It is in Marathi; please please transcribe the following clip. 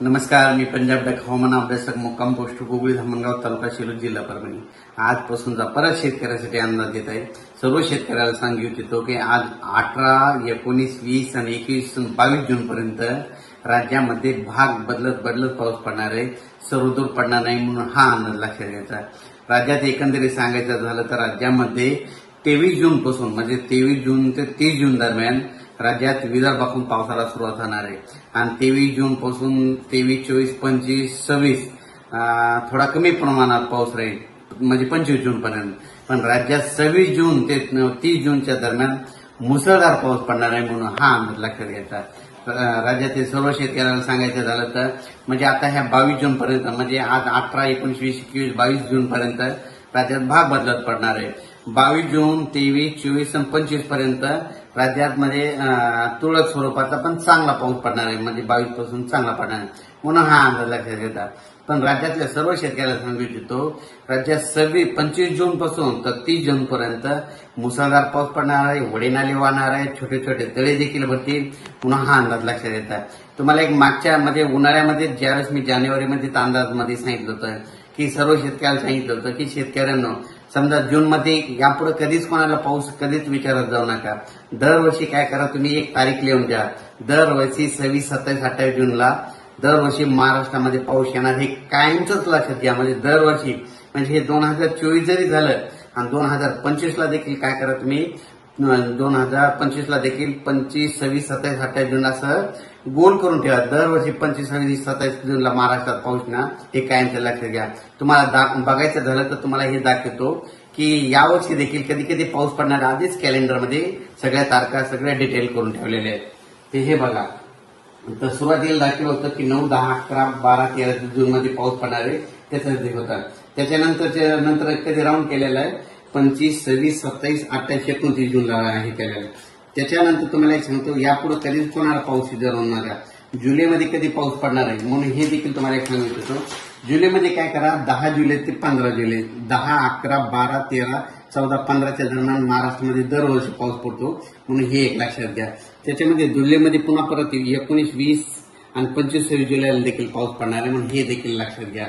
नमस्कार, मी पंजाब डक हवामान अभ्यासक मुक्काम पोस्ट गोगळी धामणगाव तालुका शिरूर जिल्हा परभणी. आजपासूनचा परत शेतकऱ्यासाठी अंदाज येत आहे. सर्व शेतकऱ्याला सांगू इच्छितो की आज 18, 19, 20 आणि 21, 22 जून पर्यंत राज्यामध्ये भाग बदलत पाऊस पडणार आहे. सर्वदूर पडणार नाही म्हणून हा अंदाज लक्षात घ्यायचा. राज्यात एकंदरीत सांगायचं झालं तर राज्यामध्ये 23 जून पासून म्हणजे 23 जून ते 30 जून दरम्यान राज्यात विदर्भातून पावसाला सुरुवात होणार आहे. आणि 23 जून पासून 23, 24, 25, 26 थोडा कमी प्रमाणात पाऊस राहील म्हणजे 25 जून पर्यंत. पण राज्यात 26 जून ते 30 जूनच्या दरम्यान मुसळधार पाऊस पडणार आहे म्हणून हा अंदाज लक्षात घ्यायचा. राज्यातील सर्व शेतकऱ्यांना सांगायचं झालं तर म्हणजे आता ह्या 22 जून पर्यंत म्हणजे आज 18, 19, 20, 21, 22 जून पर्यंत राज्यात भाग बदलत पडणार आहे. 22 जून, 23, 24 आणि 25 पर्यंत राज्यात म्हणजे तुरळक स्वरूपाचा पण चांगला पाऊस पडणार आहे म्हणजे 22 पासून चांगला पडणार आहे म्हणून हा अंदाज लक्षात घेतात. पण राज्यातल्या सर्व शेतकऱ्याला सांगू इच्छितो राज्यात 25 जून पासून तर 30 जून पर्यंत मुसळधार पाऊस पडणार आहे, वडे नाले वाहणार आहे, छोटे छोटे तळे देखील भरतील म्हणून हा अंदाज लक्षात येतात. तुम्हाला एक मागच्या म्हणजे उन्हाळ्यामध्ये ज्यावेळेस मी जानेवारीमध्ये अंदाजमध्ये सांगितलं होतं की सर्व शेतकऱ्याला सांगितलं होतं की शेतकऱ्यांना समजा जूनमध्ये यापुढे कधीच कोणाला पाऊस कधीच विचारत जाऊ नका. दरवर्षी काय करा, तुम्ही एक तारीख लिहून द्या. दरवर्षी 26, 27, 28 जूनला दरवर्षी महाराष्ट्रामध्ये पाऊस येणार हे कायमच लक्षात घ्या. म्हणजे दरवर्षी म्हणजे हे 2024 जरी झालं आणि 2025ला देखील काय करा तुम्ही 2025ला देखील 25, 26, 27, 28 जून असं गोल करून ठेवा. दरवर्षी 25, 26, 27 जूनला महाराष्ट्रात पाऊस ना हे कायमचं लक्षात घ्या. तुम्हाला बघायचं झालं तर तुम्हाला हे दाखवतो की यावर्षी देखील कधी कधी पाऊस पडणार आधीच कॅलेंडरमध्ये सगळ्या तारखा सगळ्या डिटेल करून ठेवलेल्या आहेत. ते हे बघा, तर सुरुवातीला दाखवलं होतं की 9, 10, 11, 12, 13 जून मध्ये पाऊस पडणार आहे त्याचं होता. त्याच्यानंतर कधी राऊंड केलेला आहे 25, 26, 27, 28, 29 जूनला हे केलेलं आहे. त्याच्यानंतर तुम्हाला एक सांगतो यापुढे कधीच कोणाला पाऊस होणार का जुलैमध्ये कधी पाऊस पडणार आहे म्हणून हे देखील तुम्हाला एक सांगू इच्छितो. जुलैमध्ये काय करा 10 जुलै ते 15 जुलै 10, 11, 12, 13, 14, 15च्या दरम्यान महाराष्ट्रामध्ये दरवर्षी पाऊस पडतो म्हणून हे एक लक्षात घ्या. त्याच्यामध्ये जुलैमध्ये पुन्हा परत 19, 20 आणि 25, 26 जुलैला देखील पाऊस पडणार आहे म्हणून हे देखील लक्षात घ्या.